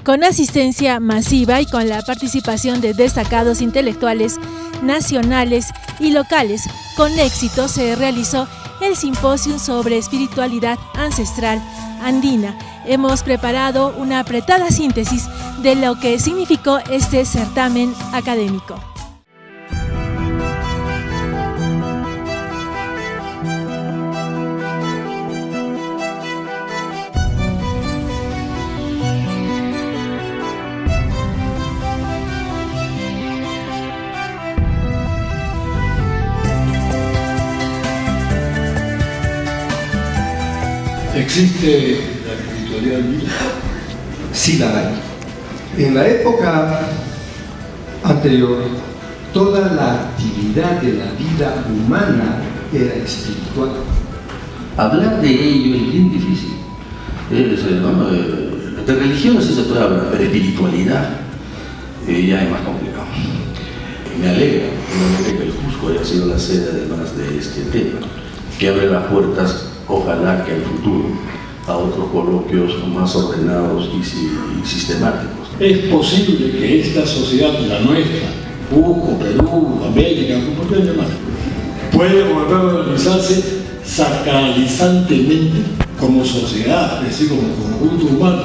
Con asistencia masiva y con la participación de destacados intelectuales nacionales y locales, con éxito se realizó el simposio sobre espiritualidad ancestral andina. Hemos preparado una apretada síntesis de lo que significó este certamen académico. ¿Existe la espiritualidad andina? Sí la hay. En la época anterior, toda la actividad de la vida humana era espiritual. Hablar de ello es bien difícil. De religiones sí se puede hablar, pero de espiritualidad ya es más complicado. Me alegra que el Cusco haya sido la sede además de este tema, que abre las puertas, ojalá que al futuro, a otros coloquios más ordenados y sistemáticos. ¿Es posible que esta sociedad, la nuestra, Cusco, Perú, América, como quieran llamar, puede volver a organizarse sacralizantemente como sociedad, es decir, como conjunto humano,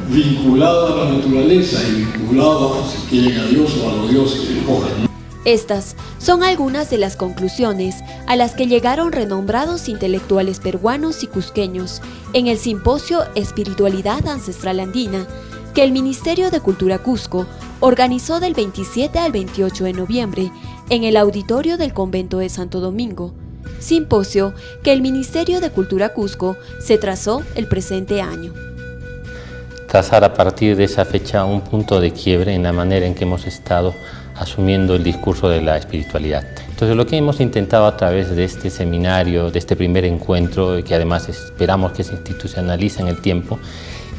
vinculado a la naturaleza y vinculado, si quieren, a Dios o a los dioses que escojan, ¿no? Estas son algunas de las conclusiones a las que llegaron renombrados intelectuales peruanos y cusqueños en el simposio Espiritualidad Ancestral Andina que el Ministerio de Cultura Cusco organizó del 27 al 28 de noviembre en el auditorio del Convento de Santo Domingo, simposio que el Ministerio de Cultura Cusco se trazó el presente año. Trazar a partir de esa fecha un punto de quiebre en la manera en que hemos estado asumiendo el discurso de la espiritualidad. Entonces lo que hemos intentado a través de este seminario, de este primer encuentro, que además esperamos que se institucionalice en el tiempo,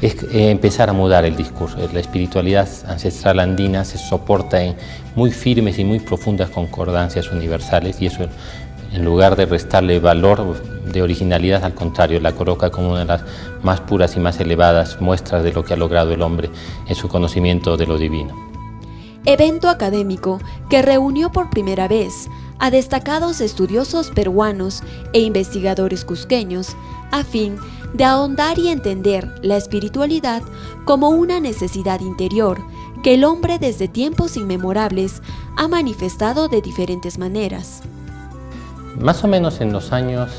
es empezar a mudar el discurso. La espiritualidad ancestral andina se soporta en muy firmes y muy profundas concordancias universales, y eso, en lugar de restarle valor de originalidad, al contrario, la coloca como una de las más puras y más elevadas muestras de lo que ha logrado el hombre en su conocimiento de lo divino. Evento académico que reunió por primera vez a destacados estudiosos peruanos e investigadores cusqueños a fin de ahondar y entender la espiritualidad como una necesidad interior que el hombre desde tiempos inmemorables ha manifestado de diferentes maneras. Más o menos en los años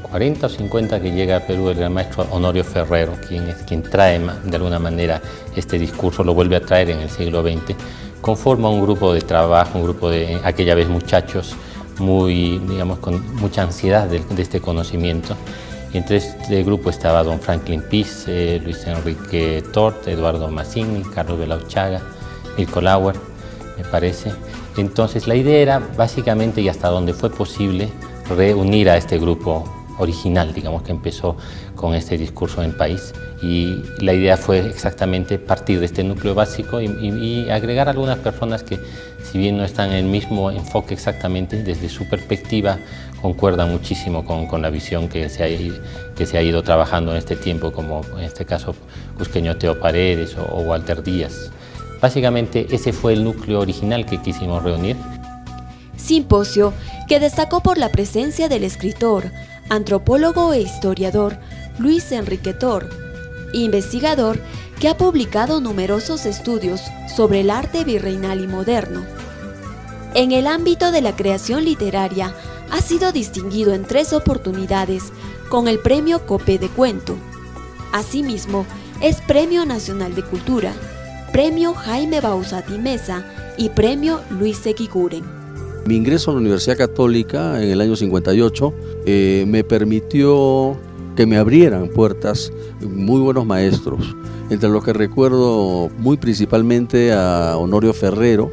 40 o 50 que llega a Perú el gran maestro Honorio Ferrero, quien trae de alguna manera este discurso, lo vuelve a traer en el siglo XX, conforma un grupo de trabajo, un grupo de aquella vez muchachos muy, digamos, con mucha ansiedad de este conocimiento. Y entre este grupo estaba don Franklin Pease, Luis Enrique Tort, Eduardo Mazzini, Carlos Belauchaga, Mirko Lauer, me parece. Entonces la idea era básicamente, y hasta donde fue posible, reunir a este grupo original, digamos, que empezó con este discurso en el país, y la idea fue exactamente partir de este núcleo básico y agregar algunas personas que, si bien no están en el mismo enfoque exactamente, desde su perspectiva concuerdan muchísimo con la visión que se ha ido trabajando en este tiempo, como en este caso cusqueño Teo Paredes o Walter Díaz. Básicamente ese fue el núcleo original que quisimos reunir. Simposio que destacó por la presencia del escritor, antropólogo e historiador Luis Enrique Tort, investigador que ha publicado numerosos estudios sobre el arte virreinal y moderno. En el ámbito de la creación literaria ha sido distinguido en 3 oportunidades con el Premio Copé de Cuento. Asimismo, es Premio Nacional de Cultura, Premio Jaime Bauzati Mesa y Premio Luis Eguiguren. Mi ingreso a la Universidad Católica en el año 58 me permitió que me abrieran puertas muy buenos maestros, entre los que recuerdo muy principalmente a Honorio Ferrero,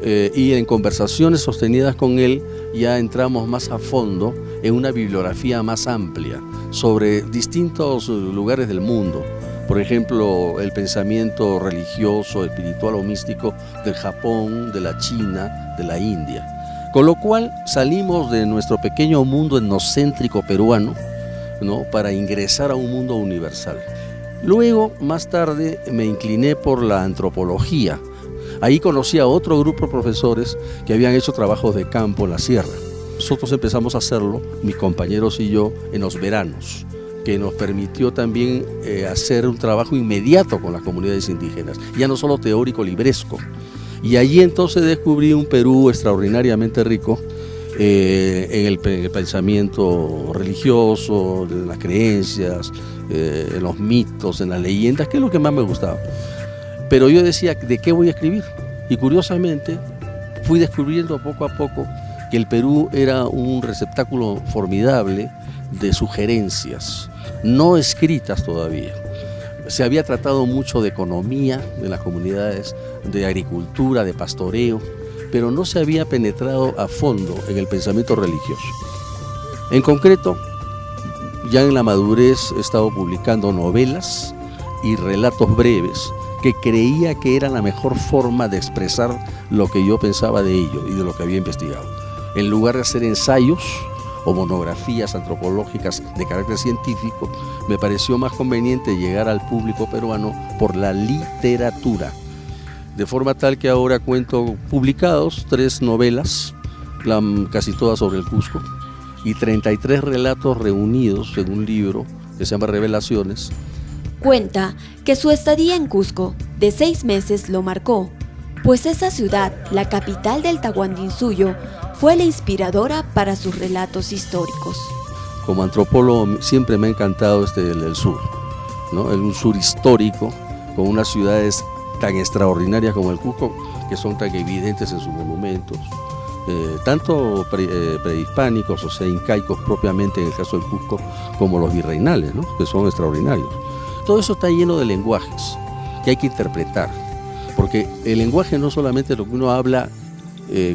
y en conversaciones sostenidas con él ya entramos más a fondo en una bibliografía más amplia sobre distintos lugares del mundo. Por ejemplo, el pensamiento religioso, espiritual o místico del Japón, de la China, de la India. Con lo cual salimos de nuestro pequeño mundo etnocéntrico peruano, ¿no?, para ingresar a un mundo universal. Luego, más tarde, me incliné por la antropología. Ahí conocí a otro grupo de profesores que habían hecho trabajos de campo en la sierra. Nosotros empezamos a hacerlo, mis compañeros y yo, en los veranos, que nos permitió también hacer un trabajo inmediato con las comunidades indígenas, ya no solo teórico, libresco. Y allí entonces descubrí un Perú extraordinariamente rico en el pensamiento religioso, en las creencias, en los mitos, en las leyendas, que es lo que más me gustaba. Pero yo decía, ¿de qué voy a escribir? Y curiosamente fui descubriendo poco a poco que el Perú era un receptáculo formidable de sugerencias, no escritas todavía. Se había tratado mucho de economía de las comunidades, de agricultura, de pastoreo, pero no se había penetrado a fondo en el pensamiento religioso. En concreto, ya en la madurez he estado publicando novelas y relatos breves que creía que era la mejor forma de expresar lo que yo pensaba de ello y de lo que había investigado. En lugar de hacer ensayos o monografías antropológicas de carácter científico, me pareció más conveniente llegar al público peruano por la literatura. De forma tal que ahora cuento publicados 3 novelas, casi todas sobre el Cusco, y 33 relatos reunidos en un libro que se llama Revelaciones. Cuenta que su estadía en Cusco de 6 meses lo marcó, pues esa ciudad, la capital del Tahuantinsuyo, fue la inspiradora para sus relatos históricos. Como antropólogo siempre me ha encantado el sur, ¿no? Un sur histórico, con unas ciudades tan extraordinarias como el Cusco, que son tan evidentes en sus monumentos, tanto prehispánicos, o sea, incaicos propiamente en el caso del Cusco, como los virreinales, ¿no? Que son extraordinarios. Todo eso está lleno de lenguajes que hay que interpretar, porque el lenguaje no solamente es lo que uno habla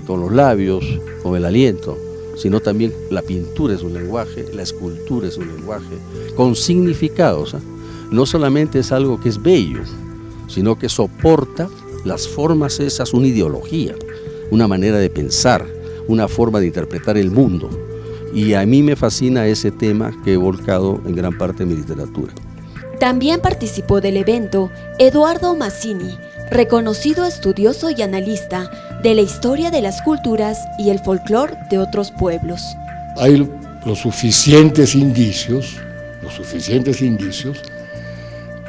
con los labios, con el aliento, sino también la pintura es un lenguaje, la escultura es un lenguaje, con significados, ¿eh? No solamente es algo que es bello, sino que soporta las formas esas, una ideología, una manera de pensar, una forma de interpretar el mundo. Y a mí me fascina ese tema que he volcado en gran parte de mi literatura. También participó del evento Eduardo Mazzini, reconocido estudioso y analista de la historia de las culturas y el folclore de otros pueblos. Hay los suficientes indicios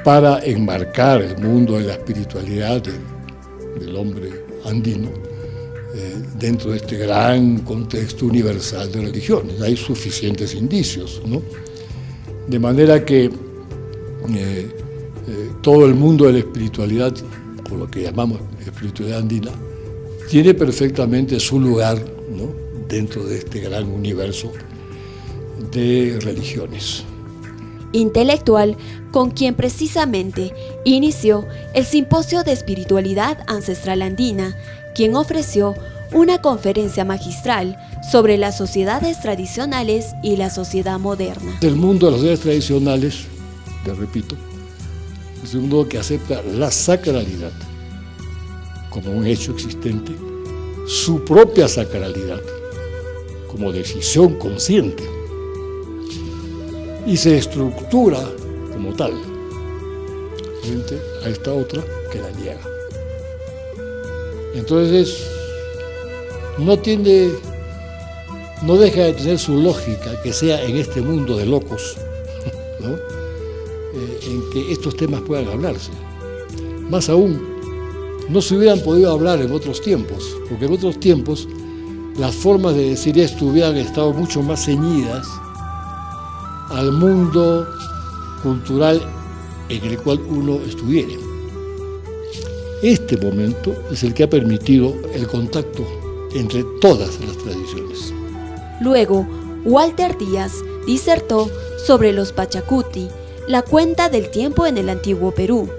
para enmarcar el mundo de la espiritualidad del hombre andino dentro de este gran contexto universal de religiones. Hay suficientes indicios, ¿no? De manera que todo el mundo de la espiritualidad, o lo que llamamos espiritualidad andina, tiene perfectamente su lugar, ¿no? Dentro de este gran universo de religiones. Intelectual con quien precisamente inició el Simposio de Espiritualidad Ancestral Andina, quien ofreció una conferencia magistral sobre las sociedades tradicionales y la sociedad moderna. El mundo de las sociedades tradicionales, te repito, es un mundo que acepta la sacralidad como un hecho existente, su propia sacralidad como decisión consciente, y se estructura como tal frente a esta otra que la niega. Entonces no deja de tener su lógica que sea en este mundo de locos, ¿no? En que estos temas puedan hablarse. Más aún, no se hubieran podido hablar en otros tiempos, porque en otros tiempos las formas de decir esto hubieran estado mucho más ceñidas al mundo cultural en el cual uno estuviera. Este momento es el que ha permitido el contacto entre todas las tradiciones. Luego, Walter Díaz disertó sobre los Pachacuti, la cuenta del tiempo en el antiguo Perú.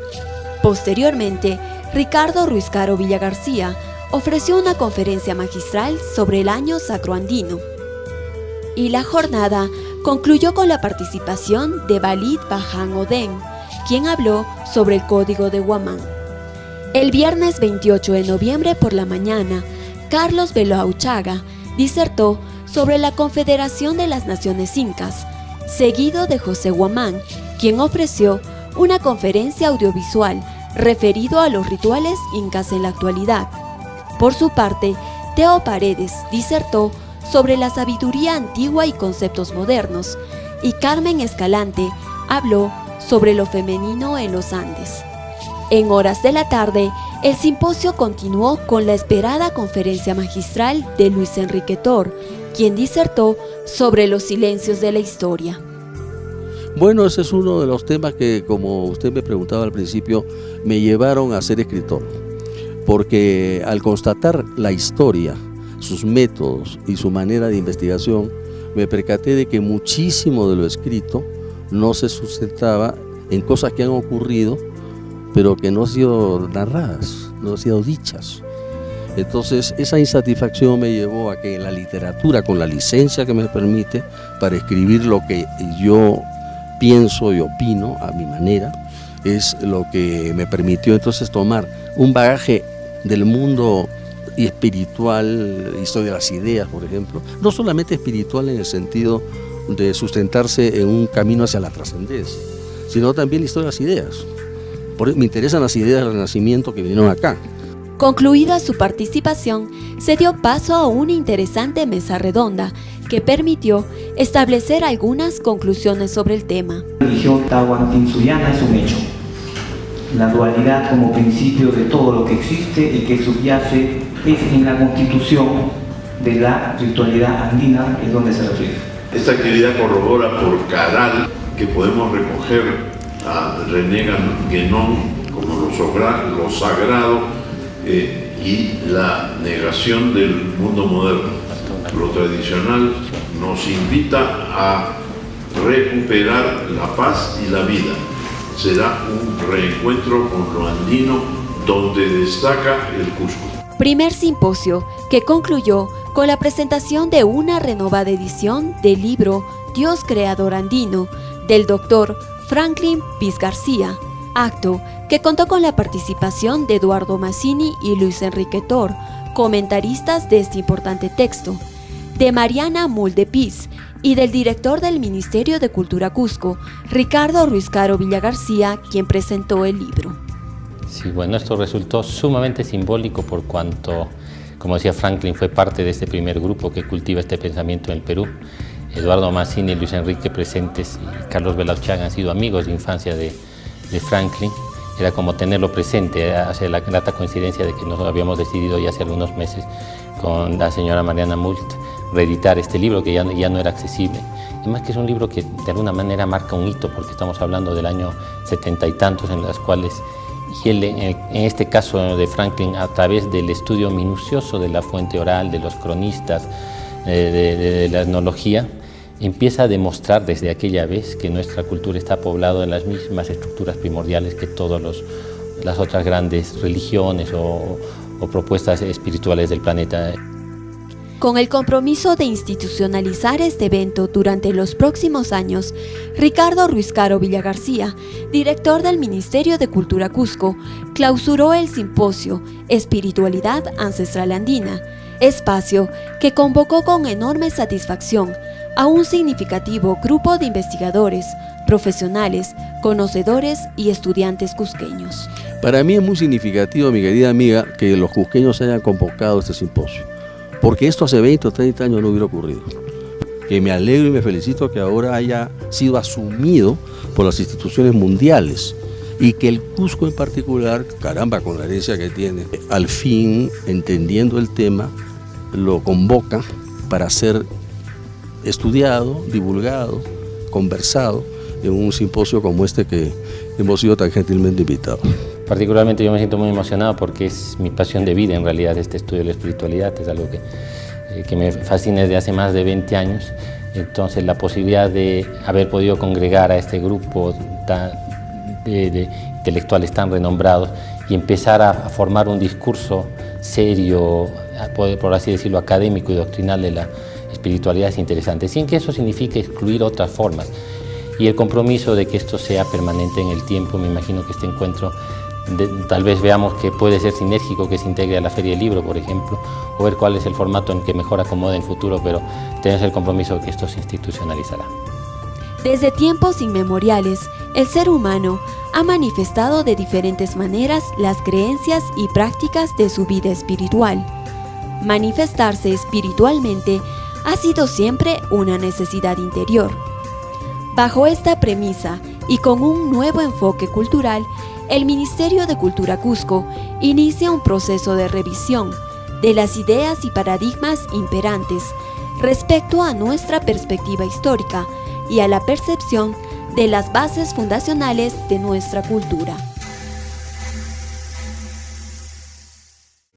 Posteriormente, Ricardo Ruiz Caro Villagarcía ofreció una conferencia magistral sobre el año sacroandino. Y la jornada concluyó con la participación de Walid Bajan Oden, quien habló sobre el Código de Huamán. El viernes 28 de noviembre por la mañana, Carlos Beloauchaga disertó sobre la Confederación de las Naciones Incas, seguido de José Huamán, quien ofreció una conferencia audiovisual referido a los rituales incas en la actualidad. Por su parte, Teo Paredes disertó sobre la sabiduría antigua y conceptos modernos, y Carmen Escalante habló sobre lo femenino en los Andes. En horas de la tarde, el simposio continuó con la esperada conferencia magistral de Luis Enrique Tor, quien disertó sobre los silencios de la historia. Bueno, ese es uno de los temas que, como usted me preguntaba al principio, me llevaron a ser escritor. Porque al constatar la historia, sus métodos y su manera de investigación, me percaté de que muchísimo de lo escrito no se sustentaba en cosas que han ocurrido, pero que no han sido narradas, no han sido dichas. Entonces, esa insatisfacción me llevó a que en la literatura, con la licencia que me permite para escribir lo que yo pienso y opino a mi manera, es lo que me permitió entonces tomar un bagaje del mundo espiritual, historia de las ideas, por ejemplo, no solamente espiritual en el sentido de sustentarse en un camino hacia la trascendencia, sino también la historia de las ideas. Me interesan las ideas del Renacimiento que vinieron acá. Concluida su participación, se dio paso a una interesante mesa redonda que permitió establecer algunas conclusiones sobre el tema. La religión tahuantinsuyana es un hecho. La dualidad como principio de todo lo que existe y que subyace es en la constitución de la ritualidad andina, es donde se refleja. Esta actividad corrobora por Caral que podemos recoger a René Guénon como lo sagrado y la negación del mundo moderno. Lo tradicional nos invita a recuperar la paz y la vida. Será un reencuentro con lo andino donde destaca el Cusco. Primer simposio que concluyó con la presentación de una renovada edición del libro Dios Creador Andino del doctor Franklin Piz García, acto que contó con la participación de Eduardo Mazzini y Luis Enrique Tor, comentaristas de este importante texto, de Mariana Mulde Piz y del director del Ministerio de Cultura Cusco, Ricardo Ruiz Caro Villagarcía, quien presentó el libro. Sí, bueno, esto resultó sumamente simbólico por cuanto, como decía Franklin, fue parte de este primer grupo que cultiva este pensamiento en el Perú. Eduardo Mazzini y Luis Enrique presentes y Carlos Belauchán han sido amigos de infancia de Franklin. Era como tenerlo presente, hace la grata coincidencia de que nos habíamos decidido ya hace algunos meses con la señora Mariana Mult reeditar este libro que ya no era accesible. Además que es un libro que de alguna manera marca un hito porque estamos hablando del año 70 y tantos en las cuales, y él en este caso de Franklin, a través del estudio minucioso de la fuente oral, de los cronistas, de la etnología, empieza a demostrar desde aquella vez que nuestra cultura está poblada de las mismas estructuras primordiales que todas las otras grandes religiones o propuestas espirituales del planeta. Con el compromiso de institucionalizar este evento durante los próximos años, Ricardo Ruiz Caro Villagarcía, director del Ministerio de Cultura Cusco, clausuró el simposio Espiritualidad Ancestral Andina, espacio que convocó con enorme satisfacción a un significativo grupo de investigadores, profesionales, conocedores y estudiantes cusqueños. Para mí es muy significativo, mi querida amiga, que los cusqueños hayan convocado este simposio, porque esto hace 20 o 30 años no hubiera ocurrido. Que me alegro y me felicito que ahora haya sido asumido por las instituciones mundiales y que el Cusco en particular, caramba, con la herencia que tiene, al fin, entendiendo el tema, lo convoca para ser estudiado, divulgado, conversado en un simposio como este que hemos sido tan gentilmente invitados. Particularmente yo me siento muy emocionado porque es mi pasión de vida en realidad este estudio de la espiritualidad, es algo que me fascina desde hace más de 20 años. Entonces la posibilidad de haber podido congregar a este grupo de intelectuales tan renombrados y empezar a formar un discurso serio, por así decirlo, académico y doctrinal de la espiritualidad es interesante, sin que eso signifique excluir otras formas. Y el compromiso de que esto sea permanente en el tiempo, me imagino que este encuentro tal vez veamos que puede ser sinérgico, que se integre a la Feria del Libro, por ejemplo, o ver cuál es el formato en que mejor acomode en el futuro, pero tenemos el compromiso de que esto se institucionalizará. Desde tiempos inmemoriales, el ser humano ha manifestado de diferentes maneras las creencias y prácticas de su vida espiritual. Manifestarse espiritualmente ha sido siempre una necesidad interior. Bajo esta premisa y con un nuevo enfoque cultural, el Ministerio de Cultura Cusco inicia un proceso de revisión de las ideas y paradigmas imperantes respecto a nuestra perspectiva histórica y a la percepción de las bases fundacionales de nuestra cultura.